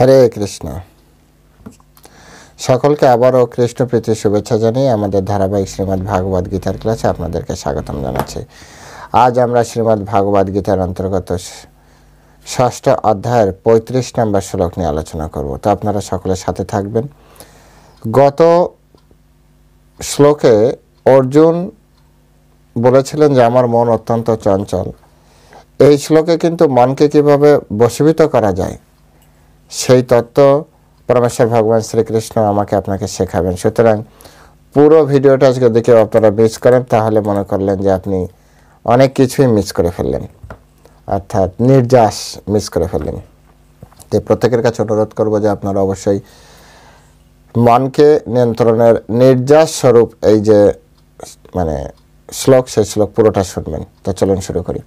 হরে কৃষ্ণ। সকলকে আবারও কৃষ্ণ প্রীতি শুভেচ্ছা জানিয়ে আমাদের ধারাবাহিক শ্রীমদ্ ভাগবত গীতার ক্লাসে আপনাদেরকে স্বাগতম জানাচ্ছি। আজ আমরা শ্রীমদ্ ভাগবত গীতার অন্তর্গত ষষ্ঠ অধ্যায়ের 35 নম্বর শ্লোক নিয়ে আলোচনা করব। তো আপনারা সকলের সাথে থাকবেন। গত শ্লোকে অর্জুন বলেছিলেন যে আমার মন অত্যন্ত চঞ্চল। এই শ্লোকে কিন্তু মনকে কিভাবে বশীভূত করা যায় সেই তত্ত্ব পরমেশ্বর ভগবান শ্রীকৃষ্ণ আমাকে আপনাকে শেখাবেন। সুতরাং পুরো ভিডিওটা আজকে দেখে আপনারা মিস করেন তাহলে মনে করলেন যে আপনি অনেক কিছুই মিস করে ফেললেন, অর্থাৎ নির্যাস মিস করে ফেললেন। তো প্রত্যেকের কাছে অনুরোধ করব যে আপনারা অবশ্যই মনকে নিয়ন্ত্রণের নির্যাস স্বরূপ এই যে শ্লোক, সেই শ্লোক পুরোটা শুনবেন। তো চলুন শুরু করি।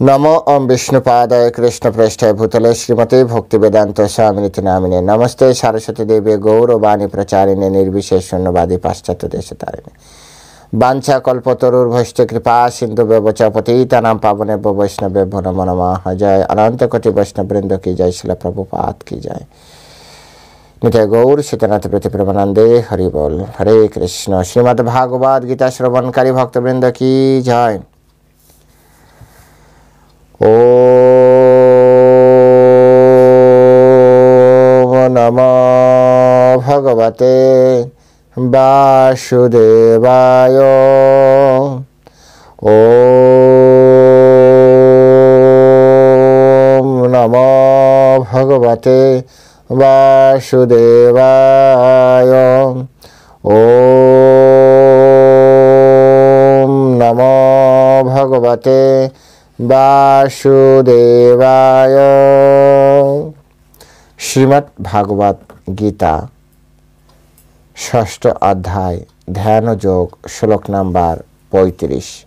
नमो ओम विष्णुपादाय कृष्ण प्रेष्ठाय भूतले श्रीमते भक्तिवेदांत स्वामिनिति नामिने नमस्ते सरस्वती देवी गौरवाणी प्रचारिणे निर्विशेष शून्यवादी पाश्चात्य देशतारिणे वाञ्छा कल्पतरुर्भश्च कृपा सिंधु व्यवच पतितानां पावनेभ्यो वैष्णवेभ्यो नमो नमः। जय अनंत कोटि वैष्णव वृंद की जय, श्रील प्रभुपाद की जय। नित्य गौर सीतानाथ प्रति प्रेमानंदे हरि बोल। हरे कृष्ण। श्रीमद् भागवत गीता श्रवणकारी भक्तवृंद की जय। ओम नमो भगवते वासुदेवाय। ओम नमो भगवते वासुदेवाय। ओम नमो भगवते वासुदेवाय। श्रीमद् भागवत गीता षष्ठ अध्याय ध्यान योग श्लोक नंबर 35।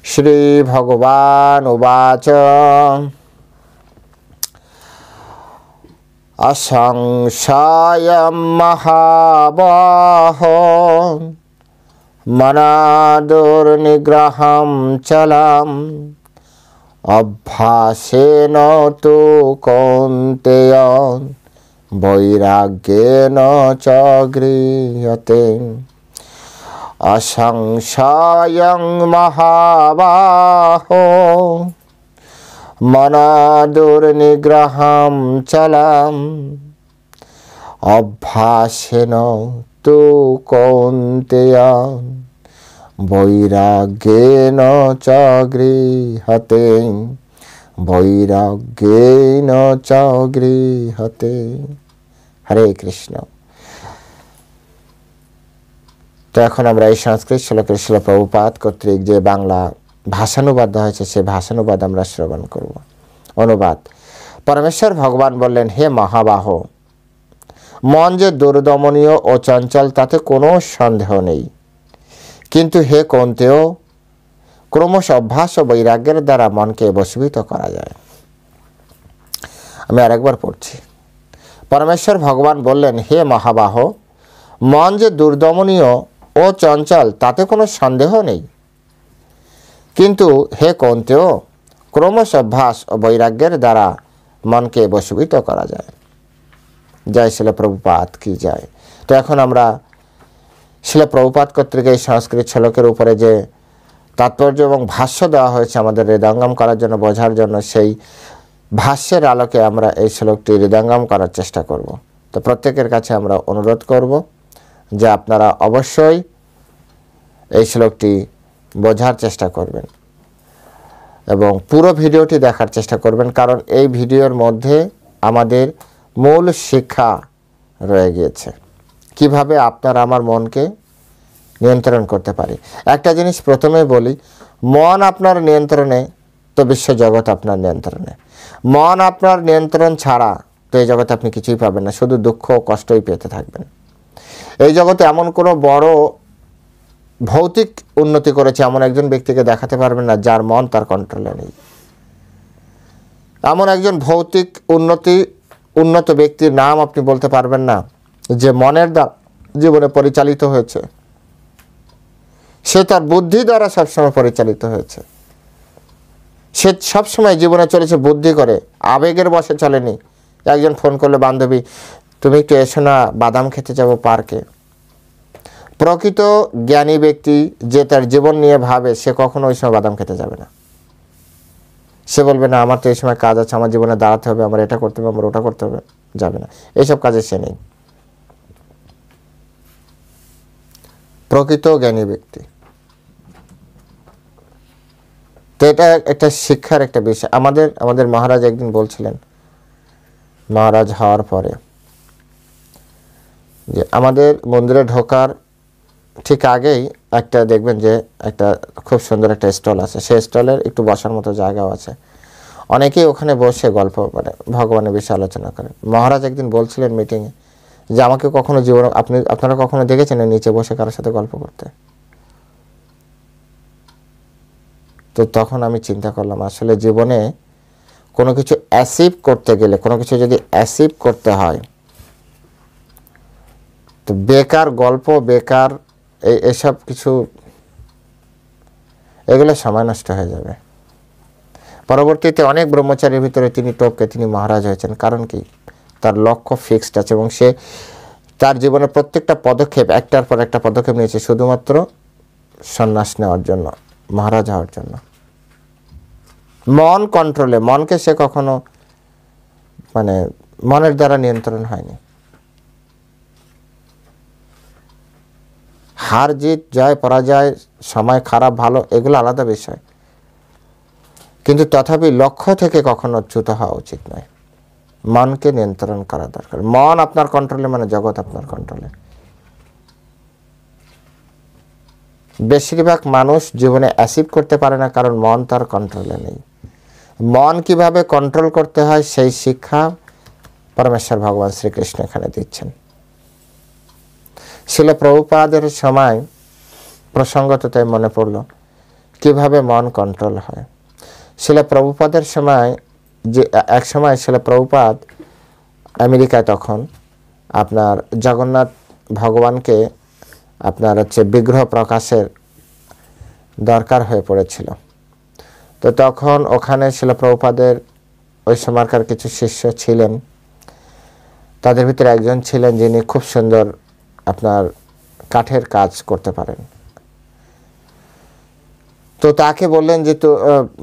श्री भगवान उवाच असंशयं महाबाहो मनादुर्निग्रहं चलम् अभ्यासेन तु कौन्तेय वैराग्येन च गृह्यते। असंशयं महाबाहो मनदुर्निग्रहं चलम् अभ्यासेन तु कौन्तेय वैराग्येन च गृह्यते। वैराग्येन च गृह्यते। हरे कृष्ण। তো এখন আমরা এই সংস্কৃত শ্লোকের শিল প্রভুপাদ কর্তৃক যে বাংলা ভাষানুবাদ হয়েছে সেই ভাষানুবাদ আমরা শ্রবণ করব। অনুবাদ। পরমেশ্বর ভগবান বললেন, হে মহাবাহ, মন যে দুর্দমনীয় ও চঞ্চল তাতে কোনো সন্দেহ নেই, কিন্তু হে কৌন্তেয়, ক্রমশ অভ্যাস ও বৈরাগ্যের দ্বারা মনকে বশীভূত করা যায়। আমি আরেকবার পড়ছি। পরমেশ্বর ভগবান বললেন, হে মহাবাহ, মন যে দুর্দমনীয় ও চঞ্চল তাতে কোনো সন্দেহ নেই, কিন্তু হে কৌন্তেয়, ক্রমশ অভ্যাস ও বৈরাগ্যের দ্বারা মনকে বশীভূত করা যায়। জয় শ্রীল প্রভুপাদ কি জয়। তো এখন আমরা শিল প্রভুপাদ কর্তৃক এই সংস্কৃত শ্লোকের উপরে যে তাৎপর্য এবং ভাষ্য দেওয়া হয়েছে আমাদের হৃদয়ঙ্গম করার জন্য, বোঝার জন্য, সেই ভাষ্যের আলোকে আমরা এই শ্লোকটি হৃদয়ঙ্গম করার চেষ্টা করব। তো প্রত্যেকের কাছে আমরা অনুরোধ করব যে আপনারা অবশ্যই এই শ্লোকটি বোঝার চেষ্টা করবেন এবং পুরো ভিডিওটি দেখার চেষ্টা করবেন, কারণ এই ভিডিওর মধ্যে আমাদের মূল শিক্ষা রয়ে গিয়েছে কিভাবে আপনার আমার মনকে নিয়ন্ত্রণ করতে পারি। একটা জিনিস প্রথমে বলি, মন আপনার নিয়ন্ত্রণে তো বিশ্ব জগৎ আপনার নিয়ন্ত্রণে। মন আপনার নিয়ন্ত্রণ ছাড়া তো এই জগতে আপনি কিছুই পাবেন না, শুধু দুঃখ ও কষ্টই পেতে থাকবেন। এই জগতে এমন কোনো বড় ভৌতিক উন্নতি করেছে এমন একজন ব্যক্তিকে দেখাতে পারবেন না যার মন তার কন্ট্রোলে নেই। এমন একজন ভৌতিক উন্নত ব্যক্তির নাম আপনি বলতে পারবেন না যে মনের দ্বারা জীবনে পরিচালিত হয়েছে। সে তার বুদ্ধি দ্বারা সবসময় পরিচালিত হয়েছে। সে সবসময় জীবনে চলেছে বুদ্ধি করে, আবেগের বশে চলেনি। একজন ফোন করলে, বান্ধবী তুমি একটু এসো না, বাদাম খেতে যাবো পার্কে। প্রকৃত জ্ঞানী ব্যক্তি যে তার জীবন নিয়ে ভাবে, সে কখনো ওই সময় বাদাম খেতে যাবে না। সে বলবে না আমার তো এই সময় কাজ আছে, আমার জীবনে দাঁড়াতে হবে, আমার এটা করতে হবে, আমার ওটা করতে হবে, যাবে না। এইসব কাজে সে নেই প্রকৃত জ্ঞানী ব্যক্তি। তো এটা একটা শিক্ষার একটা বিষয়। আমাদের মহারাজ একদিন বলছিলেন, মহারাজ হওয়ার পরে, যে আমাদের মন্দিরে ঢোকার ঠিক আগেই একটা দেখবেন যে একটা খুব সুন্দর একটা স্টল আছে, সেই স্টলের একটু বসার মতো জায়গাও আছে। অনেকেই ওখানে বসে গল্প মানে ভগবানের বিষয়ে আলোচনা করে। মহারাজ একদিন বলছিলেন মিটিংয়ে যে আমাকে কখনো জীবন আপনারা কখনো দেখেছেন নিচে বসে কারোর সাথে গল্প করতে? তো তখন আমি চিন্তা করলাম, আসলে জীবনে কোনো কিছু অ্যাচিভ করতে গেলে, কোনো কিছু যদি অ্যাচিভ করতে হয়, তো বেকার গল্প, বেকার এসব কিছু, এগুলো সময় নষ্ট হয়ে যাবে। পরবর্তীতে অনেক ব্রহ্মচারীর ভিতরে তিনি টপকে তিনি মহারাজ হয়েছেন। কারণ কি? তার লক্ষ্য ফিক্সড আছে এবং সে তার জীবনের প্রত্যেকটা পদক্ষেপ একটার পর একটা পদক্ষেপ নিয়েছে শুধুমাত্র সন্ন্যাস নেওয়ার জন্য, মহারাজ হওয়ার জন্য। মন কন্ট্রোলে, মনকে সে কখনো মানে মনের দ্বারা নিয়ন্ত্রণ হয়নি। হার জিত, জয় পরাজয়, সময় খারাপ ভালো, এগুলো আলাদা বিষয়, কিন্তু তথাপি লক্ষ্য থেকে কখনো চ্যুত হওয়া উচিত নয়। মনকে নিয়ন্ত্রণ করা দরকার। মন আপনার কন্ট্রোলে মানে জগৎ আপনার কন্ট্রোলে। বেশিরভাগ মানুষ জীবনে অ্যাচিভ করতে পারে না কারণ মন তার কন্ট্রোলে নেই। মন কিভাবে কন্ট্রোল করতে হয় সেই শিক্ষা পরমেশ্বর ভগবান শ্রীকৃষ্ণ এখানে দিচ্ছেন। শিল প্রভুপাদের সময় প্রসঙ্গত তাই মনে পড়ল কিভাবে মন কন্ট্রোল হয়। শিল প্রভুপাদের সময় যে এক সময় শিল প্রভুপাদ আমেরিকায় তখন আপনার জগন্নাথ ভগবানকে আপনার বিগ্রহ প্রকাশের দরকার হয়ে পড়েছিল। তো তখন ওখানে শিল প্রভুপাদের ওই সময়কার কিছু শিষ্য ছিলেন, তাদের ভিতরে একজন ছিলেন যিনি খুব সুন্দর আপনার কাঠের কাজ করতে পারেন। তো তাকে বললেন যে তো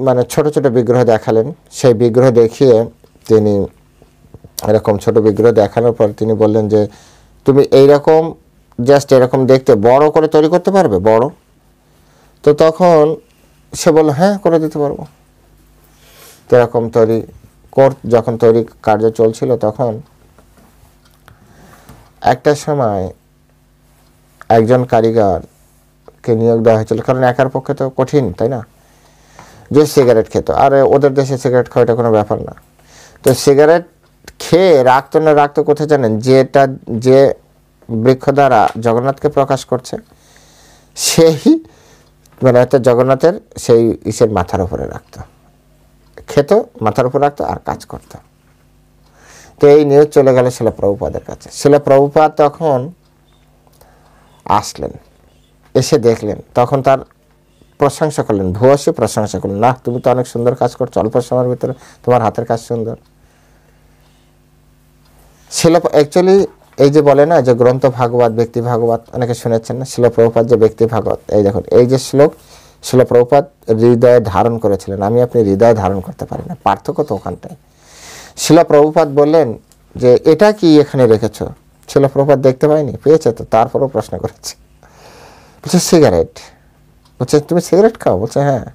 মানে ছোট ছোট বিগ্রহ দেখালেন। সেই বিগ্রহ দেখিয়ে তিনি এরকম ছোট বিগ্রহ দেখানোর পর তিনি বললেন যে তুমি এইরকম জাস্ট এরকম দেখতে বড় করে তৈরি করতে পারবে, বড়? তো তখন সে বলল হ্যাঁ করে দিতে পারবো। তো এরকম যখন তৈরি কার্য চলছিল তখন একটা সময় একজন কারিগরকে নিয়োগ দেওয়া হয়েছিল, কারণ একার পক্ষে তো কঠিন, তাই না? যে সিগারেট খেত, আর ওদের দেশে সিগারেট খাওয়াটা কোনো ব্যাপার না। তো সিগারেট খেয়ে রাখতো না রাখতো কোথায় জানেন? যে বৃক্ষ দ্বারা জগন্নাথকে প্রকাশ করছে সেই মানে জগন্নাথের সেই ইসের মাথার উপরে রাখতো, খেত মাথার উপর রাখতো আর কাজ করতো। তো এই নিউজ চলে গেল শিল প্রভুপাদের কাছে। শিল প্রভুপাদ তখন আসলেন, এসে দেখলেন, তখন তার প্রশংসা করলেন, ভূয়সী প্রশংসা করলেন, না তুমি তো অনেক সুন্দর কাজ করছো, অল্প সময়ের ভিতরে তোমার হাতের কাজ সুন্দর। শিল অ্যাকচুয়ালি এই যে বলে না যে গ্রন্থ ভাগবত, ব্যক্তি ভাগবত, অনেকে শুনেছেন না? শিল প্রভুপাদ যে ব্যক্তি ভাগবত, এই দেখুন এই যে শ্লোক শিল প্রভুপাদ হৃদয়ে ধারণ করেছিলেন, আমি আপনি হৃদয়ে ধারণ করতে পারি না, পার্থক্য তো ওখানটায়। শিল প্রভুপাদ বললেন যে এটা কি এখানে রেখেছো? শিল প্রভুপাদ দেখতে পাইনি, পেয়েছে তো, তারপরও প্রশ্ন করেছে। বলছে সিগারেট। বলছে তুমি সিগারেট খাও? বলছে হ্যাঁ।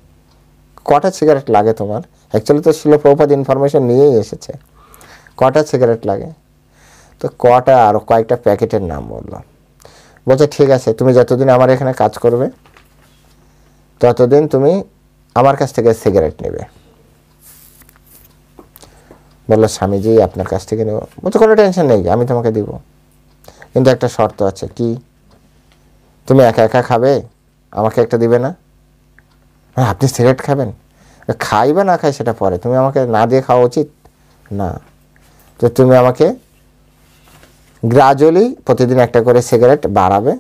কটা সিগারেট লাগে তোমার? অ্যাকচুয়ালি তো শিল প্রভুপাদ ইনফরমেশন নিয়েই এসেছে, কটা সিগারেট লাগে? তো কটা আর কয়েকটা প্যাকেটের নাম বললো। বলছে ঠিক আছে, তুমি যতদিন আমার এখানে কাজ করবে ততদিন তুমি আমার কাছ থেকে সিগারেট নেবে। বললো স্বামীজি আপনার কাছ থেকে নেব? বলছে কোনো টেনশন নেই, আমি তোমাকে দিব, কিন্তু একটা শর্ত আছে। কি? তুমি একা একা খাবে, আমাকে একটা দিবে না? আপনি সিগারেট খাবেন? খাই বা না খাই সেটা পরে, তুমি আমাকে না দিয়ে খাওয়া উচিত না। তো তুমি আমাকে গ্রাজুয়ালি প্রতিদিন একটা করে সিগারেট বাড়াবে,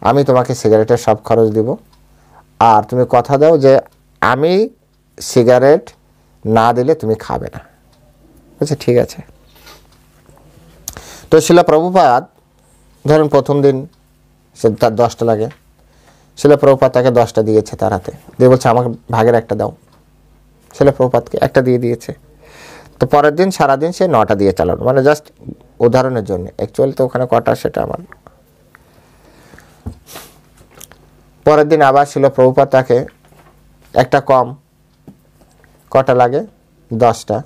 আমি তোমাকে সিগারেটের সব খরচ দিব, আর তুমি কথা দাও যে আমি সিগারেট না দিলে তুমি খাবে না। বলছে ঠিক আছে। তো শিলা প্রভুপাদ ধরুন প্রথম দিন সে তার 10টা লাগে, শিলা প্রভুপাদ তাকে 10টা দিয়েছে তার হাতে, দিয়ে বলছে আমাকে ভাগের একটা দাও। শিলা প্রভুপাদকে একটা দিয়ে দিয়েছে। তো পরের দিন সারাদিন সে 9টা দিয়ে চালানো, মানে জাস্ট উদাহরণের জন্য, অ্যাকচুয়ালি তো ওখানে কটা সেটা আমার। পরের দিন আবার শিলা প্রভুপাদ তাকে একটা কম, কটা লাগে 10টা।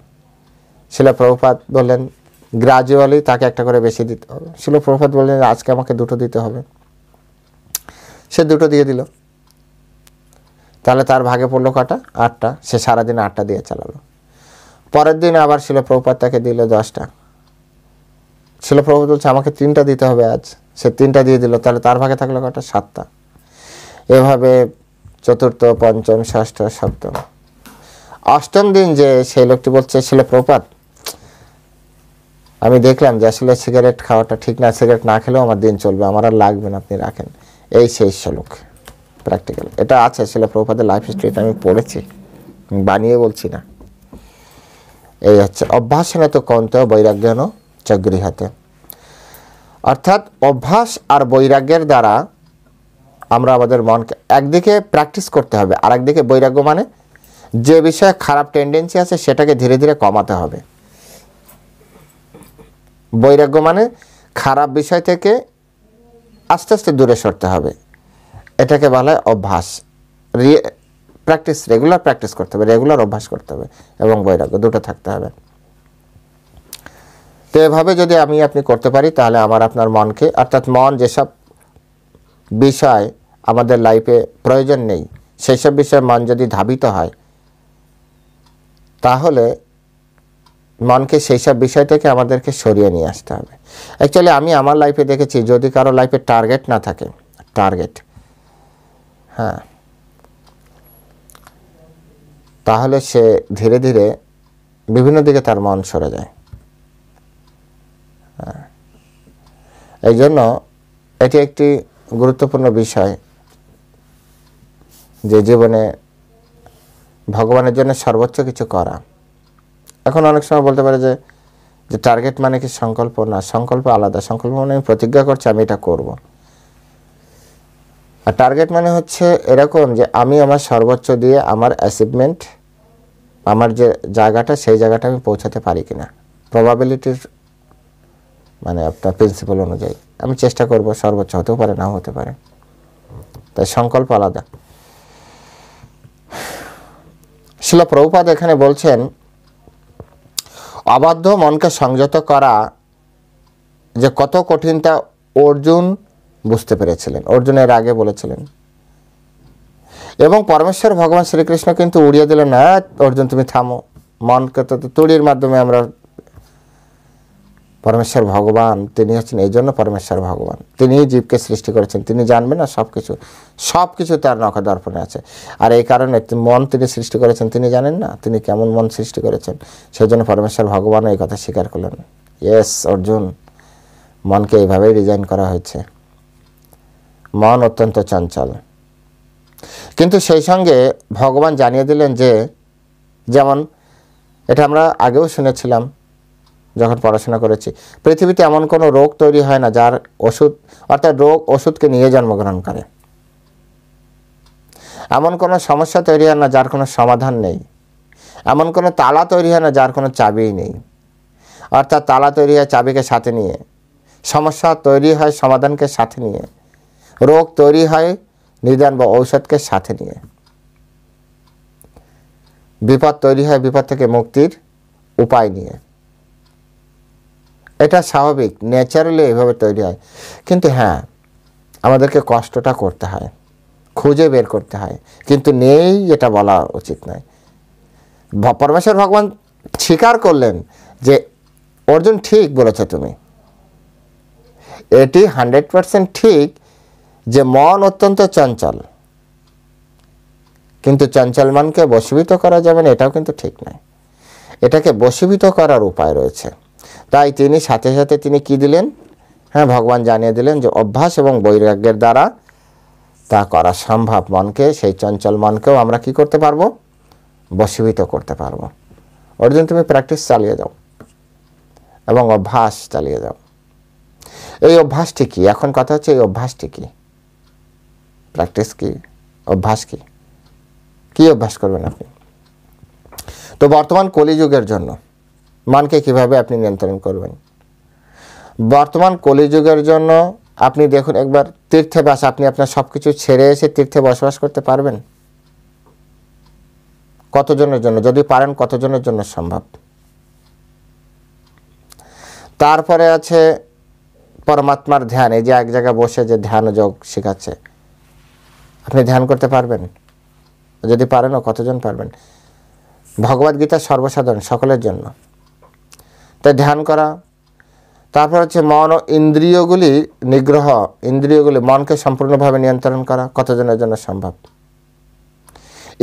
শিলা প্রভুপাদ বললেন গ্রাজুয়ালি তাকে একটা করে বেশি দিতে হবে। শিলা প্রভুপাদ বললেন আজকে আমাকে 2টো দিতে হবে। সে 2টো দিয়ে দিল, তাহলে তার ভাগে পড়লো কটা? 8টা। সে সারাদিন 8টা দিয়ে চালালো। পরের দিন আবার শিলা প্রভুপাদ তাকে দিল 10টা। শিলা প্রভুপাদ বলছে আমাকে 3টা দিতে হবে আজ। সে 3টা দিয়ে দিল, তাহলে তার ভাগে থাকলো কটা? 7টা। এভাবে চতুর্থ, পঞ্চম, ষষ্ঠ, সপ্তম, অষ্টম দিন যে সেই লোকটি বলছে শিলা প্রভুপাদ আমি দেখলাম যে আসলে সিগারেট খাওয়াটা ঠিক না, সিগারেট না খেলেও আমার দিন চলবে, আমার আর লাগবে না, আপনি রাখেন। এই সেই শ্লোক প্র্যাকটিক্যাল, এটা আছে শিলা প্রভুপাদের লাইফ হিস্ট্রিতে, আমি পড়েছি, বানিয়ে বলছি না। এই হচ্ছে অভ্যাসেন তো কৌন্তে বৈরাগ্যেন চ গৃহতে, অর্থাৎ অভ্যাস আর বৈরাগ্যের দ্বারা আমরা আমাদের মনকে একদিকে প্র্যাকটিস করতে হবে, আর একদিকে বৈরাগ্য মানে যে বিষয়ে খারাপ টেন্ডেন্সি আছে সেটাকে ধীরে ধীরে কমাতে হবে। বৈরাগ্য মানে খারাপ বিষয় থেকে আস্তে আস্তে দূরে সরতে হবে, এটাকে বলা হয় অভ্যাস। প্র্যাকটিস, রেগুলার প্র্যাকটিস করতে হবে, রেগুলার অভ্যাস করতে হবে, এবং বৈরাগ্য দুটো থাকতে হবে। তো এভাবে যদি আপনি করতে পারি তাহলে আমার আপনার মনকে, অর্থাৎ মন যেসব বিষয় আমাদের লাইফে প্রয়োজন নেই সেই সব বিষয়ে মন যদি ধাবিত হয় তাহলে মনকে সেই সব বিষয় থেকে আমাদেরকে সরিয়ে নিয়ে আসতে হবে। অ্যাকচুয়ালি আমি আমার লাইফে দেখেছি যদি কারো লাইফে টার্গেট না থাকে, টার্গেট, হ্যাঁ, তাহলে সে ধীরে ধীরে বিভিন্ন দিকে তার মন সরে যায়। এই জন্য এটি একটি গুরুত্বপূর্ণ বিষয় যে জীবনে ভগবানের জন্য সর্বোচ্চ কিছু করা। এখন অনেক সময় বলতে পারে যে টার্গেট মানে কি সংকল্প? না, সংকল্প আলাদা। সংকল্প মানে আমি প্রতিজ্ঞা করছি আমি এটা করব, আর টার্গেট মানে হচ্ছে এরকম যে আমি আমার সর্বোচ্চ দিয়ে আমার অ্যাচিভমেন্ট, আমার যে জায়গাটা সেই জায়গাটা আমি পৌঁছাতে পারি কিনা, প্রবাবিলিটির মানে আপনার প্রিন্সিপাল অনুযায়ী আমি চেষ্টা করব, সর্বোচ্চ হতেও পারে নাও হতে পারে, তাই সংকল্প আলাদা। শিলা প্রভুপাদ এখানে বলছেন অবাধ্য মনকে সংযত করা যে কত কঠিন তা অর্জুন বুঝতে পেরেছিলেন, অর্জুনের আগে বলেছিলেন, এবং পরমেশ্বর ভগবান শ্রীকৃষ্ণ কিন্তু উড়িয়ে দিলেন না, অর্জুন তুমি থামো, মনকে তো তুড়ির মাধ্যমে আমরা, পরমেশ্বর ভগবান তিনি হচ্ছেন, এই জন্য পরমেশ্বর ভগবান তিনি জীবকে সৃষ্টি করেছেন, তিনি জানবেন না সব কিছু তার নখদর্পণে আছে। আর এই কারণে মন তিনি সৃষ্টি করেছেন, তিনি জানেন না তিনি কেমন মন সৃষ্টি করেছেন, সেই জন্য পরমেশ্বর ভগবান এই কথা স্বীকার করলেন, ইয়েস অর্জুন, মনকে এইভাবেই ডিজাইন করা হয়েছে, মন অত্যন্ত চঞ্চল। কিন্তু সেই সঙ্গে ভগবান জানিয়ে দিলেন যে, যেমন এটা আমরা আগেও শুনেছিলাম যখন পড়াশোনা করেছি, পৃথিবীতে এমন কোনো রোগ তৈরি হয় না যার ওষুধ, অর্থাৎ রোগ ওষুধকে নিয়ে জন্মগ্রহণ করে, এমন কোনো সমস্যা তৈরি হয় না যার কোনো সমাধান নেই, এমন কোনো তালা তৈরি হয় না যার কোনো চাবিই নেই, অর্থাৎ তালা তৈরি হয় চাবিকে সাথে নিয়ে, সমস্যা তৈরি হয় সমাধানকে সাথে নিয়ে, রোগ তৈরি হয় নিদান বা ঔষধকে সাথে নিয়ে, বিপদ তৈরি হয় বিপদ থেকে মুক্তির উপায় নিয়ে। এটা স্বাভাবিক, ন্যাচারালি এইভাবে তৈরি হয়। কিন্তু হ্যাঁ, আমাদেরকে কষ্টটা করতে হয়, খুঁজে বের করতে হয়, কিন্তু নেই এটা বলা উচিত নয়। পরমেশ্বর ভগবান স্বীকার করলেন যে অর্জুন ঠিক বলেছে তুমি, এটি 100% ঠিক যে মন অত্যন্ত চঞ্চল, কিন্তু চঞ্চল মনকে বশীভূত করা যাবে না এটাও কিন্তু ঠিক নয়, এটাকে বশীভূত করার উপায় রয়েছে। তাই তিনি সাথে সাথে তিনি কি দিলেন, হ্যাঁ ভগবান জানিয়ে দিলেন যে অভ্যাস এবং বৈরাগ্যের দ্বারা তা করা সম্ভব। মনকে, সেই চঞ্চল মনকেও আমরা কি করতে পারবো? বশীভূত করতে পারবো। ওর জন্য তুমি প্র্যাকটিস চালিয়ে যাও এবং অভ্যাস চালিয়ে যাও। এই অভ্যাসটি কি? এখন কথা হচ্ছে এই অভ্যাসটি কি? প্র্যাকটিস কি? অভ্যাস কি? কি অভ্যাস করবেন আপনি? তো বর্তমান কলিযুগের জন্য মনকে কিভাবে আপনি নিয়ন্ত্রণ করবেন? বর্তমান কলিযুগের জন্য আপনি দেখুন একবার তীর্থে আপনি আপনার সব কিছু ছেড়ে এসে তীর্থে বসবাস করতে পারবেন? কতজনের জন্য? যদি পারেন কতজনের জন্য সম্ভব? তারপরে আছে পরমাত্মার ধ্যান। এই যে এক জায়গায় বসে যে ধ্যান যোগ শেখাচ্ছে, আপনি ধ্যান করতে পারবেন? যদি পারেনও কতজন পারবেন? ভগবদ গীতা সর্বসাধারণ, সকলের জন্য। তাই ধ্যান করা। তারপর হচ্ছে মন ও ইন্দ্রিয়গুলি নিগ্রহ, ইন্দ্রিয়গুলি, মনকে সম্পূর্ণভাবে নিয়ন্ত্রণ করা কতজনের জন্য সম্ভব?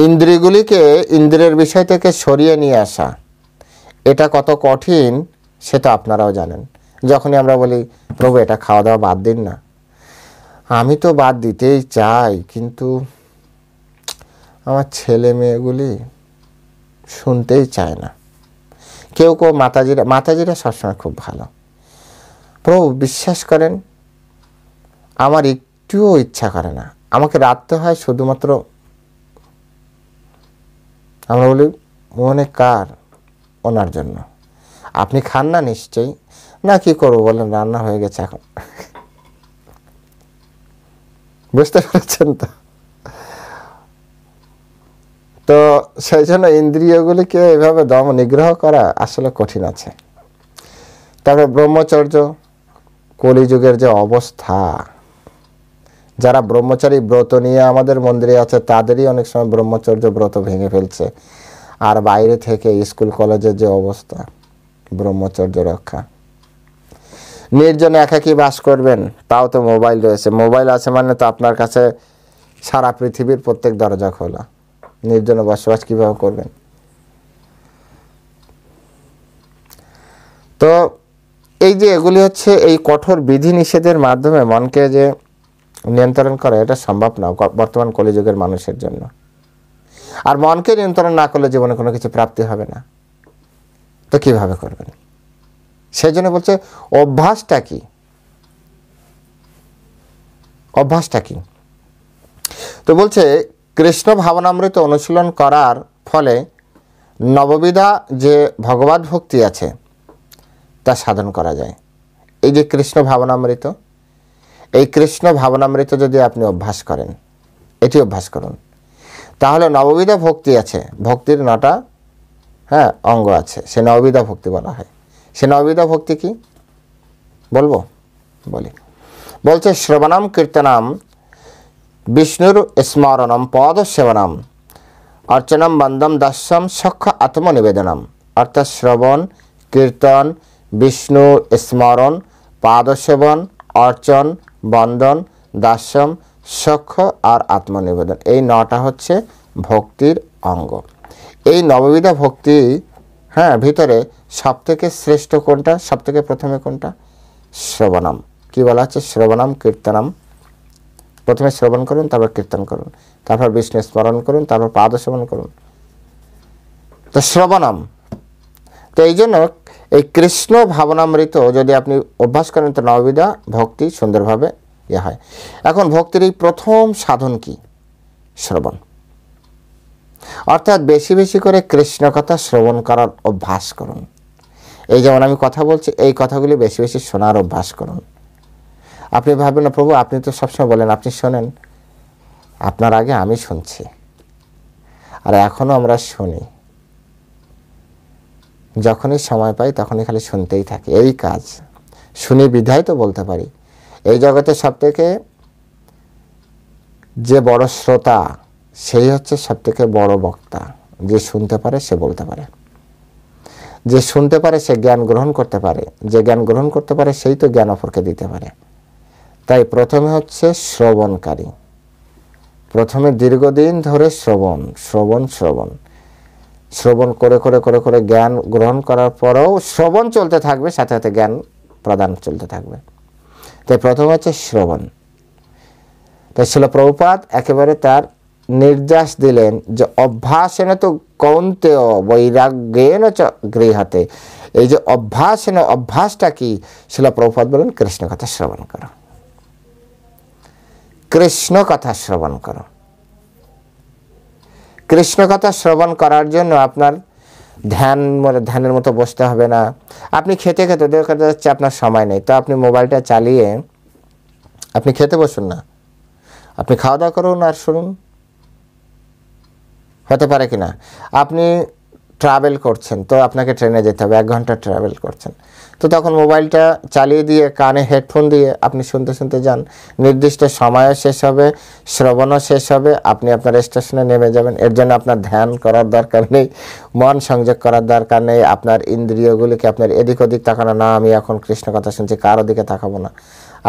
ইন্দ্রিয়গুলিকে ইন্দ্রিয়ের বিষয় থেকে সরিয়ে নিয়ে আসা, এটা কত কঠিন সেটা আপনারাও জানেন। যখনই আমরা বলি প্রভু এটা খাওয়া দাওয়া বাদ দিন না, আমি তো বাদ দিতেই চাই, কিন্তু আমার ছেলে মেয়েগুলি শুনতেই চায় না। কেউ কেউ মাতাজিরা সবসময় খুব ভালো, প্রভু বিশ্বাস করেন আমার একটুও ইচ্ছা করে না, আমাকে রাখতে হয় শুধুমাত্র। আমরা বলি মনে কার? ওনার জন্য। আপনি খান না নিশ্চয়ই? না, কি করবো বলেন, রান্না হয়ে গেছে এখন। বুঝতে পেরেছেন তো? তো সেই জন্য ইন্দ্রিয়গুলিকে এভাবে দম নিগ্রহ করা আসলে কঠিন আছে। তারপরে ব্রহ্মচর্য, কলিযুগের যে অবস্থা, যারা ব্রহ্মচারী ব্রত নিয়ে আমাদের মন্দিরে আছে তাদেরই অনেক সময় ব্রহ্মচর্য ব্রত ভেঙে ফেলছে। আর বাইরে থেকে স্কুল কলেজের যে অবস্থা, ব্রহ্মচর্য রক্ষা। নির্জনে একাকী বাস করবেন, তাও তো মোবাইল রয়েছে। মোবাইল আছে মানে তো আপনার কাছে সারা পৃথিবীর প্রত্যেক দরজা খোলা। নির্জনে বসবাস কিভাবে করবেন? তো এই যে এগুলি হচ্ছে এই কঠোর বিধি নিষেধের মাধ্যমে মনকে যে নিয়ন্ত্রণ করা, এটা সম্ভব না বর্তমান কলিযুগের মানুষের জন্য। আর মনকে নিয়ন্ত্রণ না করলে জীবনে কোনো কিছু প্রাপ্তি হবে না। তো কিভাবে করবেন? সেই জন্য বলছে অভ্যাসটা কি? অভ্যাসটা কি? তো বলছে কৃষ্ণ ভাবনামৃত অনুশীলন করার ফলে নববিধা যে ভগবদ ভক্তি আছে তা সাধন করা যায়। এই যে কৃষ্ণ ভাবনামৃত, এই কৃষ্ণ ভাবনামৃত যদি আপনি অভ্যাস করেন, এটি অভ্যাস করুন, তাহলে নববিধা ভক্তি আছে। ভক্তির 9টা অঙ্গ আছে, সে নববিধা ভক্তি বলা হয়। সে নববিধা ভক্তি কি বলবো? বলি। বলছে শ্রবণম কীর্তনম বিষ্ণুর স্মরণম পদ সেবনম অর্চনম বন্দম দাস্যম সখ্য আত্মনিবেদনম। অর্থাৎ শ্রবণ, কীর্তন, বিষ্ণু স্মরণ, পাদ সেবন, অর্চন, বন্দন, দাস্যম, সখ্য আর আত্মনিবেদন, এই 9টা হচ্ছে ভক্তির অঙ্গ। এই নববিধা ভক্তি ভিতরে সবথেকে শ্রেষ্ঠ কোনটা? সবথেকে প্রথমে কোনটা? শ্রবণম। কি বলা হচ্ছে? শ্রবণম কীর্তনম। প্রথমে শ্রবণ করুন, তারপর কীর্তন করুন, তারপর বিষ্ণু স্মরণ করুন, তারপর পাদ সেবন করুন। তো শ্রবণম। তো এই জন্য এই কৃষ্ণ ভাবনামৃত যদি আপনি অভ্যাস করেন তো নববিধা ভক্তি সুন্দরভাবে হয়। এখন ভক্তির এই প্রথম সাধন কি? শ্রবণ। অর্থাৎ বেশি বেশি করে কৃষ্ণ কথা শ্রবণ করার অভ্যাস করুন। এই যেমন আমি কথা বলছি, এই কথাগুলি বেশি বেশি শোনার অভ্যাস করুন। আপনি ভাবেন না প্রভু আপনি তো সবসময় বলেন আপনি শোনেন, আপনার আগে আমি শুনছি, আর এখনও আমরা শুনি। যখনই সময় পাই তখনই খালি শুনতেই থাকি, এই কাজ। শুনি বিধায় তো বলতে পারি। এই জগতে সবথেকে যে বড় শ্রোতা সেই হচ্ছে সবথেকে বড় বক্তা। যে শুনতে পারে সে বলতে পারে, যে শুনতে পারে সে জ্ঞান গ্রহণ করতে পারে, যে জ্ঞান গ্রহণ করতে পারে সেই তো জ্ঞান অপরকে দিতে পারে। তাই প্রথমে হচ্ছে শ্রবণকারী। প্রথমে দীর্ঘদিন ধরে শ্রবণ শ্রবণ শ্রবণ শ্রবণ করে করে করে করে জ্ঞান গ্রহণ করার পরেও শ্রবণ চলতে থাকবে, সাথে সাথে জ্ঞান প্রদান চলতে থাকবে। তাই প্রথম হচ্ছে শ্রবণ। তো তাই শিল প্রভুপাদ একেবারে তার নির্দেশ দিলেন যে অভ্যাসেন তো কৌন্তেয় বৈরাগ্যেন চ গৃহতে। এই যে অভ্যাসেন, অভ্যাসটা কি? শিল প্রভুপাদ বলেন কৃষ্ণ কথা শ্রবণ করো, কৃষ্ণ কথা শ্রবণ করো। কৃষ্ণ কথা শ্রবণ করার জন্য আপনার ধ্যানের মতো বসতে হবে না। আপনি খেতে খেতে দেখা যাচ্ছে আপনার সময় নেই, তো আপনি মোবাইলটা চালিয়ে আপনি খেতে বসুন না, আপনি খাওয়া দাওয়া করুন আর শুনুন। হতে পারে কি না? আপনি ট্রাভেল করছেন, তো আপনাকে ট্রেনে যেতে হবে, 1 ঘন্টা ট্রাভেল করছেন, তো তখন মোবাইলটা চালিয়ে দিয়ে কানে হেডফোন দিয়ে আপনি শুনতে শুনতে যান। নির্দিষ্ট সময়ও শেষ হবে, শ্রবণও শেষ হবে, আপনি আপনার স্টেশনে নেমে যাবেন। এর জন্য আপনার ধ্যান করার দরকার নেই, মন সংযোগ করার দরকার নেই, আপনার ইন্দ্রিয়গুলিকে আপনার এদিক ওদিক তাকানো না, আমি এখন কৃষ্ণ কথা শুনছি, কারো দিকে তাকাবো না।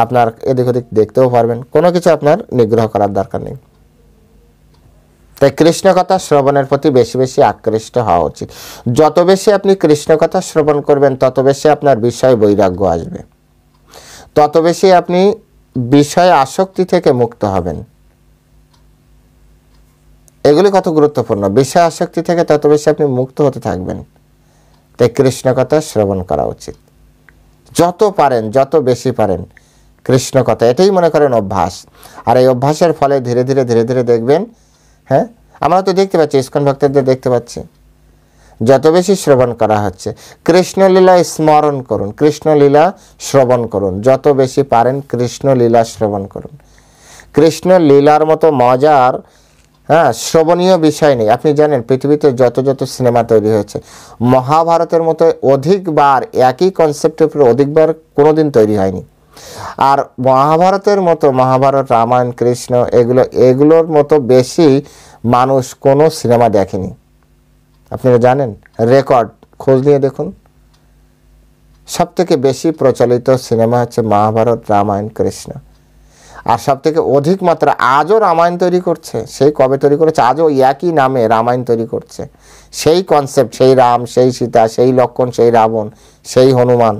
আপনার এদিক ওদিক দেখতেও পারবেন, কোনো কিছু আপনার নিগ্রহ করার দরকার নেই। তাই কৃষ্ণ কথা শ্রবণের প্রতি বেশি বেশি আকৃষ্ট হওয়া উচিত। যত বেশি আপনি কৃষ্ণ কথা শ্রবণ করবেন, তত বেশি আপনার বিষয় বৈরাগ্য আসবে, তত বেশি আপনি বিষয় আসক্তি থেকে মুক্ত হবেন। এগুলি কত গুরুত্বপূর্ণ। বিষয় আসক্তি থেকে তত বেশি আপনি মুক্ত হতে থাকবেন। তাই কৃষ্ণ কথা শ্রবণ করা উচিত, যত পারেন, যত বেশি পারেন কৃষ্ণ কথা। এটাই মনে করেন অভ্যাস। আর এই অভ্যাসের ফলে ধীরে ধীরে ধীরে ধীরে দেখবেন, হ্যাঁ, আমরা তো দেখতে পাচ্ছি, ইস্কন ভক্তদের দেখতে পাচ্ছি, যত বেশি শ্রবণ করা হচ্ছে। কৃষ্ণলীলা স্মরণ করুন, কৃষ্ণলীলা শ্রবণ করুন, যত বেশি পারেন কৃষ্ণলীলা শ্রবণ করুন। কৃষ্ণলীলার মতো মজার, হ্যাঁ, শ্রবণীয় বিষয় নেই। আপনি জানেন পৃথিবীতে যত যত সিনেমা তৈরি হয়েছে, মহাভারতের মতো অধিকবার একই কনসেপ্টের উপরে অধিকবার কোনোদিন তৈরি হয়নি। আর মহাভারতের মতো, মহাভারত, রামায়ণ, কৃষ্ণ, এগুলোর মতো বেশি মানুষ কোনো সিনেমা দেখেনি। আপনারা জানেন, রেকর্ড খোঁজ নিয়ে দেখুন, সবথেকে বেশি প্রচলিত সিনেমা হচ্ছে মহাভারত, রামায়ণ, কৃষ্ণ। আর সবথেকে অধিক মাত্রা আজও রামায়ণ তৈরি করছে। সেই কবে তৈরি করেছে? আজও একই নামে রামায়ণ তৈরি করছে। সেই কনসেপ্ট, সেই রাম, সেই সীতা, সেই লক্ষ্মণ, সেই রাবণ, সেই হনুমান,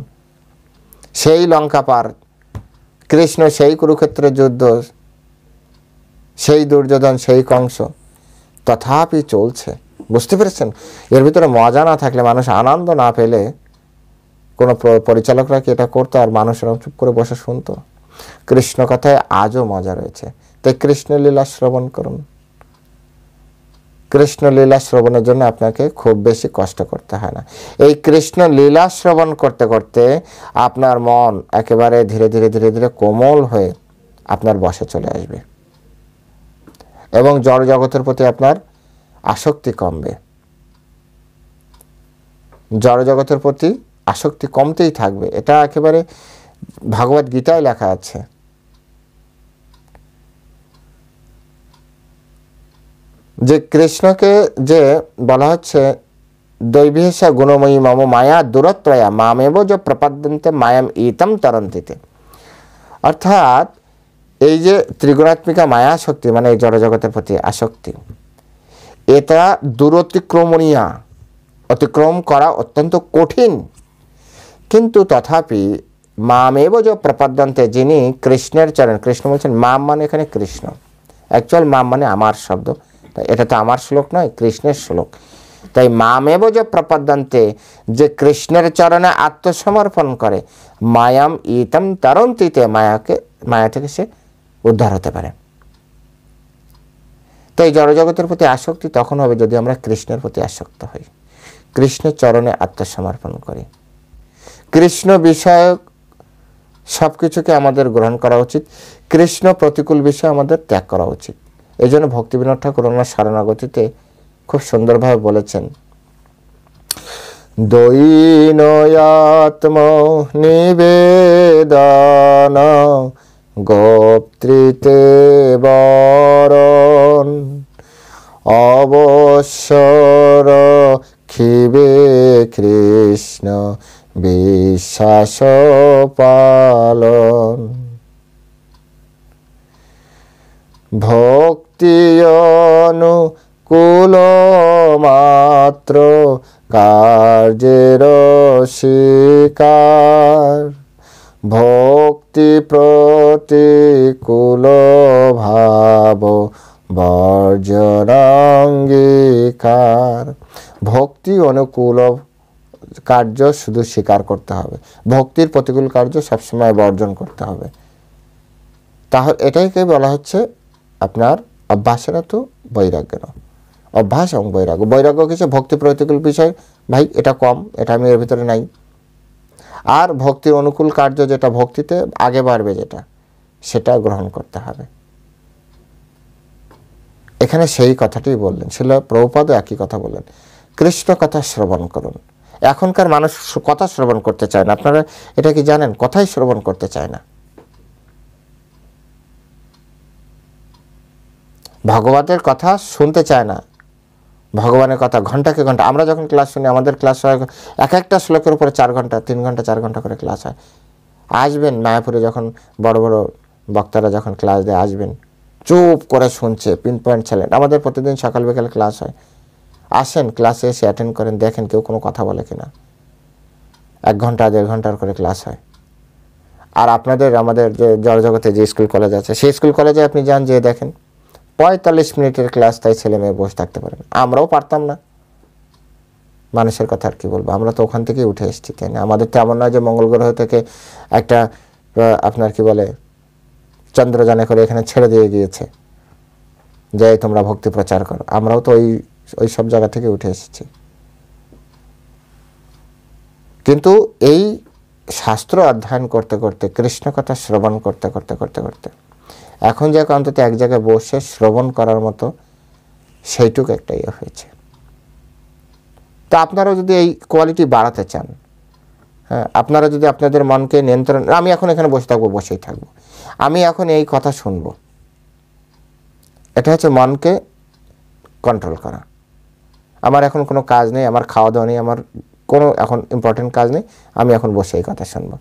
সেই লঙ্কা পার, কৃষ্ণ সেই কুরুক্ষেত্রের যুদ্ধ, সেই দুর্যোধন, সেই কংস, তথাপি চলছে। বুঝতে পেরেছেন? এর ভিতরে মজা না থাকলে, মানুষ আনন্দ না পেলে, কোনো পরিচালকরা কি এটা করতো আর মানুষেরা চুপ করে বসে শুনতো? কৃষ্ণ কথায় আজও মজা রয়েছে। তাই কৃষ্ণলীলা শ্রবণ করুন। কৃষ্ণলীলা শ্রবণের জন্য আপনাকে খুব বেশি কষ্ট করতে হয় না। এই কৃষ্ণলীলা শ্রবণ করতে করতে আপনার মন একেবারে ধীরে ধীরে ধীরে ধীরে কোমল হয়ে আপনার বশে চলে আসবে এবং জড় জগতের প্রতি আপনার আসক্তি কমবে। জড় জগতের প্রতি আসক্তি কমতেই থাকবে। এটা একেবারে ভাগবত গীতায় লেখা আছে। যে কৃষ্ণকে যে বলা হচ্ছে দৈবীসা গুণময়ী মম মায়া দূরত্রয়া মামেব যে প্রপদ্যন্তে মায়াম ইতম তরন্তিতে। অর্থাৎ এই যে ত্রিগুণাত্মিকা মায়া শক্তি, মানে এই জড়জগতের প্রতি আসক্তি, এটা দূরতিক্রমণীয়া, অতিক্রম করা অত্যন্ত কঠিন। কিন্তু তথাপি মামেব যে প্রপদ্যন্তে, যিনি কৃষ্ণের চরণ, কৃষ্ণ বলছেন মাম মানে এখানে কৃষ্ণ, অ্যাকচুয়াল মাম মানে আমার শব্দ, এটা তো আমার শ্লোক নয়, কৃষ্ণের শ্লোক। তাই মামেব যে প্রপদ্যন্তে, যে কৃষ্ণের চরণে আত্মসমর্পণ করে, মায়াম ইতম তরন্তিতে, মায়া থেকে সে উদ্ধার হতে পারে। তো এই জড়জগতের প্রতি আসক্তি তখন হবে যদি আমরা কৃষ্ণের প্রতি আসক্ত হই, কৃষ্ণের চরণে আত্মসমর্পণ করি। কৃষ্ণ বিষয়ক সব কিছুকে আমাদের গ্রহণ করা উচিত, কৃষ্ণ প্রতিকূল বিষয় আমাদের ত্যাগ করা উচিত। এই জন্য ভক্তিবিনোদ ঠাকুর ওনার শরণাগতিতে খুব সুন্দরভাবে বলেছেন, দৈনয়াত্ম নিবেদন গোপ্তৃতে বরণ অবসর খিবে কৃষ্ণ বিশ্বাস পালন। ভক্তি অনুকূল মাত্র কার্যের শিকার, ভক্তি ভক্তি প্রতিকূল ভাব বর্জনাঙ্গীকার। ভক্তি অনুকূল কার্য শুধু স্বীকার করতে হবে, ভক্তির প্রতিকূল কার্য সবসময় বর্জন করতে হবে। তাহলে এটাইকে বলা হচ্ছে আপনার অভ্যাসেরা তো বৈরাগ্য। অভ্যাস এবং বৈরাগ্য, বৈরাগ্য কিছু ভক্তি প্রতিকূল বিষয়, ভাই এটা কম, এটা আমি এর ভিতরে নাই। আর ভক্তির অনুকূল কার্য যেটা ভক্তিতে আগে বাড়বে যেটা, সেটা গ্রহণ করতে হবে। এখানে সেই কথাটি বললেন, শিল প্রভুপাদও একই কথা বললেন, কৃষ্ণ কথা শ্রবণ করুন। এখনকার মানুষ কথা শ্রবণ করতে চায় না, আপনারা এটা কি জানেন? কথাই শ্রবণ করতে চায় না। ভগবানের কথা শুনতে চায় না, ভগবানের কথা ঘন্টাকে ঘন্টা। আমরা যখন ক্লাস শুনি, আমাদের ক্লাস হয় এক একটা শ্লোকের উপরে 4 ঘন্টা 3 ঘন্টা 4 ঘন্টা করে ক্লাস হয়। আসবেন মায়াপুরে যখন বড় বড় বক্তারা যখন ক্লাস দেয়, আসবেন চুপ করে শুনছে, পিন পয়েন্ট ছিলেন। আমাদের প্রতিদিন সকাল বিকাল ক্লাস হয়, আসেন ক্লাসে এসে অ্যাটেন্ড করেন, দেখেন কেউ কোনো কথা বলে কিনা। 1 ঘন্টা 1.5 ঘন্টার করে ক্লাস হয়। আর আপনাদের আমাদের যে জড়জগতে যে স্কুল কলেজ আছে, সেই স্কুল কলেজে আপনি যান, যেয়ে দেখেন 45 মিনিটের ক্লাস, তাই ছেলে মেয়ে বসে থাকতে পারেন। আমরাও পারতাম না, মানুষের কথা আর কি বলবো, আমরা তো ওখান থেকেই উঠে এসেছি, তাই না? আমাদের তো এমন নয় যে মঙ্গল গ্রহ থেকে একটা আপনার কি বলে চন্দ্রযানে করে এখানে ছেড়ে দিয়ে গিয়েছে যে তোমরা ভক্তি প্রচার করো। আমরাও তো ওই সব জায়গা থেকে উঠে এসেছি। কিন্তু এই শাস্ত্র অধ্যয়ন করতে করতে, কৃষ্ণ কথা শ্রবণ করতে করতে করতে করতে এখন যে অন্তত এক জায়গায় বসে শ্রবণ করার মতো সেইটুকু একটা ইয়ে হয়েছে। তো আপনারা যদি এই কোয়ালিটি বাড়াতে চান, হ্যাঁ, আপনারা যদি আপনাদের মনকে নিয়ন্ত্রণ, আমি এখন এখানে বসে থাকবো, বসেই থাকবো, আমি এখন এই কথা শুনবো, এটা হচ্ছে মনকে কন্ট্রোল করা। আমার এখন কোনো কাজ নেই, আমার খাওয়া দাওয়া নেই, আমার কোনো এখন ইম্পর্টেন্ট কাজ নেই, আমি এখন বসে এই কথা শুনবো।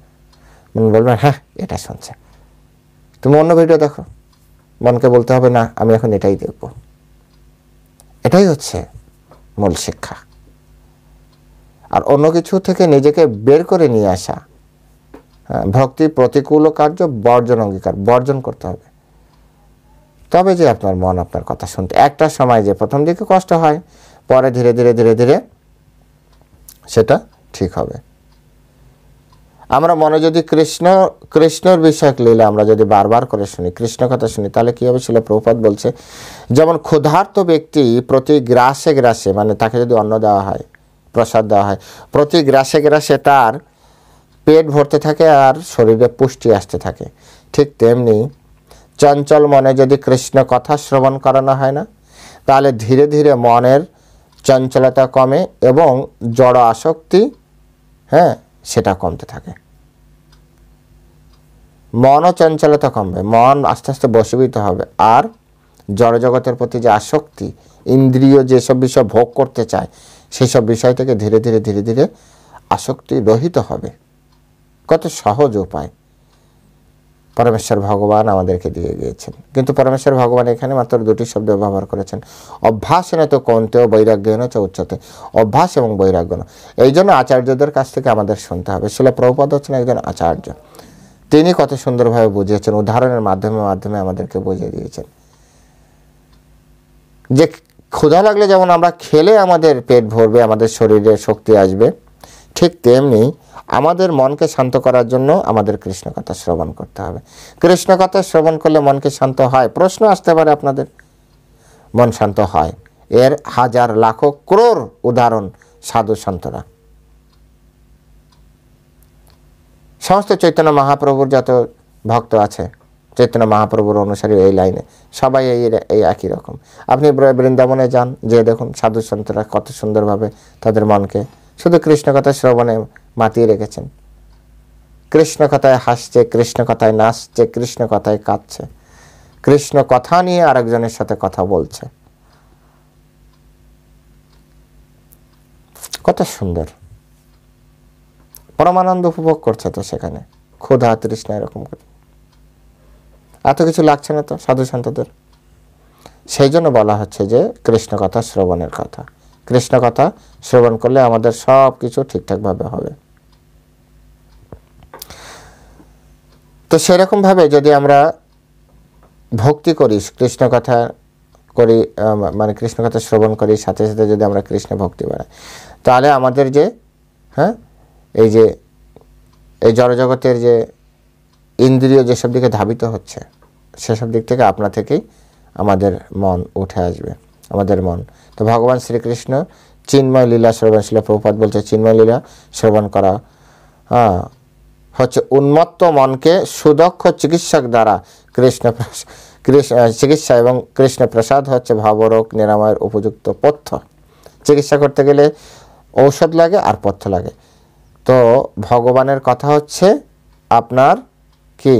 মন বলবেন হ্যাঁ এটা শুনছে, তুমি অন্য ভিডিও দেখো। মনকে বলতে হবে না, আমি এখন এটাই দেখব। এটাই হচ্ছে মূল শিক্ষা। আর অন্য কিছু থেকে নিজেকে বের করে নিয়ে আসা, ভক্তি প্রতিকূল কার্য বর্জন অঙ্গীকার, বর্জন করতে হবে। তবে যে আপনার মন আপনার কথা শুনতে, একটা সময় যে প্রথম দিকে কষ্ট হয়, পরে ধীরে ধীরে ধীরে ধীরে সেটা ঠিক হবে। আমরা মনে যদি কৃষ্ণর বিষয়ক লীলা আমরা যদি বারবার করে শুনি, কৃষ্ণ কথা শুনি, তাহলে কী হবে? শিল প্রভুপাদ বলছে, যেমন ক্ষুধার্ত ব্যক্তি প্রতি গ্রাসে গ্রাসে, মানে তাকে যদি অন্ন দেওয়া হয়, প্রসাদ দেওয়া হয়, প্রতি গ্রাসে গ্রাসে তার পেট ভরতে থাকে আর শরীরে পুষ্টি আসতে থাকে, ঠিক তেমনি চঞ্চল মনে যদি কৃষ্ণ কথা শ্রবণ করানো হয় না, তাহলে ধীরে ধীরে মনের চঞ্চলতা কমে এবং জড় আসক্তি, হ্যাঁ, সেটা কমতে থাকে। মনও চঞ্চলতা কমবে, মন আস্তে আস্তে বশীভূত হবে। আর জড়জগতের প্রতি যে আসক্তি, ইন্দ্রিয় যেসব বিষয় ভোগ করতে চায়, সেসব বিষয় থেকে ধীরে ধীরে ধীরে ধীরে আসক্তি রহিত হবে। কত সহজ উপায় পরমেশ্বর ভগবান আমাদেরকে দিয়ে গিয়েছেন। কিন্তু পরমেশ্বর ভগবান এখানে মাত্র 2টি শব্দ ব্যবহার করেছেন, অভ্যাসেন তো কৌন্তেয় বৈরাগ্যেন চ উচ্যতে। অভ্যাস এবং বৈরাগ্য। এই জন্য আচার্যদের কাছ থেকে আমাদের শুনতে হবে। শিল প্রভুপাদ হচ্ছেন একজন আচার্য, তিনি কত সুন্দরভাবে বুঝিয়েছেন, উদাহরণের মাধ্যমে মাধ্যমে আমাদেরকে বুঝিয়ে দিয়েছেন যে ক্ষুধা লাগলে যেমন আমরা খেলে আমাদের পেট ভরবে, আমাদের শরীরে শক্তি আসবে, ঠিক তেমনি আমাদের মনকে শান্ত করার জন্য আমাদের কৃষ্ণ কথা শ্রবণ করতে হবে। কৃষ্ণ কথা শ্রবণ করলে মনকে শান্ত হয়। প্রশ্ন আসতে পারে আপনাদের, মন শান্ত হয়, এর হাজার লাখো ক্রোড় উদাহরণ সাধু সন্তরা। সমস্ত চৈতন্য মহাপ্রভুর যত ভক্ত আছে, চৈতন্য মহাপ্রভুর অনুসারী এই লাইনে, সবাই এই একই রকম। আপনি বৃন্দাবনে যান, যে দেখুন সাধু সন্তরা কত সুন্দরভাবে তাদের মনকে শুধু কৃষ্ণ কথা শ্রবণে মাতিয়ে রেখেছেন। কৃষ্ণ কথায় হাসছে, কৃষ্ণ কথায় নাচছে, কৃষ্ণ কথায় কাঁদছে, কৃষ্ণ কথা নিয়ে আরেকজনের সাথে কথা বলছে। কত সুন্দর, পরমানন্দ উপভোগ করছে তো সেখানে, ক্ষুধা তৃষ্ণা এরকম করে এত কিছু লাগছে না তো সাধু সন্তদের। সেই জন্য বলা হচ্ছে যে কৃষ্ণ কথা শ্রবণের কথা। কৃষ্ণ কথা শ্রবণ করলে আমাদের সব কিছু ঠিকঠাকভাবে হবে। তো সেরকমভাবে যদি আমরা ভক্তি করি, কৃষ্ণ কথা করি, মানে কৃষ্ণ কথা শ্রবণ করি, সাথে সাথে যদি আমরা কৃষ্ণ ভক্তি বাড়াই, তাহলে আমাদের যে এই যে এই জড়জগতের যে ইন্দ্রিয় যেসব দিকে ধাবিত হচ্ছে, সেসব দিক থেকে আপনা থেকেই আমাদের মন উঠে আসবে, আমাদের মন। তো ভগবান শ্রীকৃষ্ণ চিন্ময় লীলা শ্রবণ, শিলা প্রভুপাদ বলছে চিন্ময় লীলা শ্রবণ করা হচ্ছে উন্মত্ত মনকে সুদক্ষ চিকিৎসক দ্বারা চিকিৎসা, এবং কৃষ্ণ প্রসাদ হচ্ছে ভাবরোগ নিরাময়ের উপযুক্ত পথ্য। চিকিৎসা করতে গেলে ঔষধ লাগে আর পথ্য লাগে। তো ভগবানের কথা হচ্ছে আপনার কি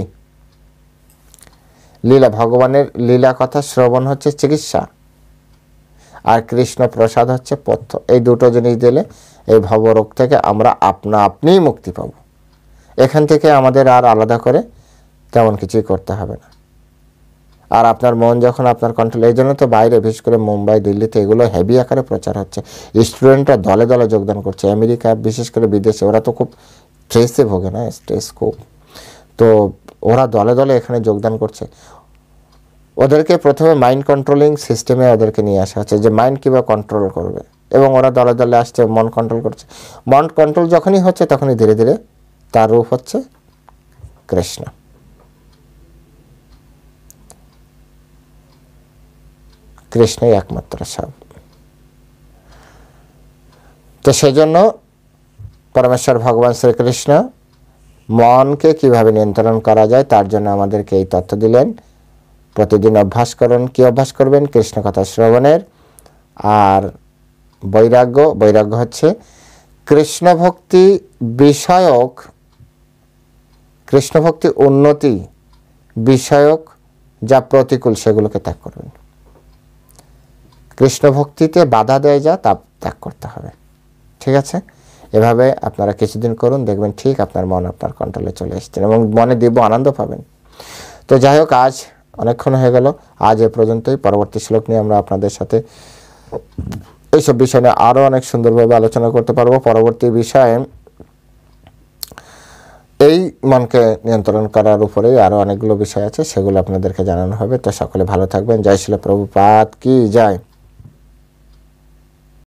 লীলা, ভগবানের লীলা কথা শ্রবণ হচ্ছে চিকিৎসা, আর কৃষ্ণ প্রসাদ হচ্ছে পথ্য। এই দুটো জিনিস দিলে এই ভবরোগ থেকে আমরা আপনিই মুক্তি পাব। এখান থেকে আমাদের আর আলাদা করে তেমন কিছুই করতে হবে না। আর আপনার মন যখন আপনার কন্ট্রোল, এই জন্য তো বাইরে বিশেষ করে মুম্বাই, দিল্লিতে এগুলো হেভি আকারে প্রচার হচ্ছে। স্টুডেন্টরা দলে দলে যোগদান করছে। আমেরিকা, বিশেষ করে বিদেশে, ওরা তো খুব স্ট্রেসে ভোগে না, স্ট্রেস খুব। তো ওরা দলে দলে এখানে যোগদান করছে। ওদেরকে প্রথমে মাইন্ড কন্ট্রোলিং সিস্টেমে ওদেরকে নিয়ে আসা হচ্ছে, যে মাইন্ড কীভাবে কন্ট্রোল করবে, এবং ওরা দলে দলে আসছে, মন কন্ট্রোল করছে। মন কন্ট্রোল যখনই হচ্ছে তখনই ধীরে ধীরে তার রূপ হচ্ছে কৃষ্ণ। কৃষ্ণই একমাত্র সব। তো সেজন্য পরমেশ্বর ভগবান শ্রীকৃষ্ণ মনকে কিভাবে নিয়ন্ত্রণ করা যায় তার জন্য আমাদেরকে এই তথ্য দিলেন। প্রতিদিন অভ্যাস করুন। কি অভ্যাস করবেন? কৃষ্ণ কথা শ্রবণের। আর বৈরাগ্য হচ্ছে কৃষ্ণ ভক্তি বিষয়ক, কৃষ্ণ ভক্তি উন্নতি বিষয়ক যা প্রতিকূল সেগুলোকে ত্যাগ করবেন। কৃষ্ণ ভক্তিতে বাধা দেয় যা তা ত্যাগ করতে হবে। ঠিক আছে? এভাবে আপনারা কিছুদিন করুন, দেখবেন ঠিক আপনার মন আপনার কন্ট্রোলে চলে এসছেন এবং মনে দিব্য আনন্দ পাবেন। তো যাই হোক, আজ অনেকক্ষণ হয়ে গেল। আজ এ পর্যন্তই। পরবর্তী শ্লোক নিয়ে আমরা আপনাদের সাথে এইসব বিষয় নিয়ে আরও অনেক সুন্দরভাবে আলোচনা করতে পারবো। পরবর্তী বিষয়ে এই মনকে নিয়ন্ত্রণ করার উপরেই আরও অনেকগুলো বিষয় আছে, সেগুলো আপনাদেরকে জানানো হবে। তো সকলে ভালো থাকবেন। জয় শ্রীল প্রভুপাদ কি জয়।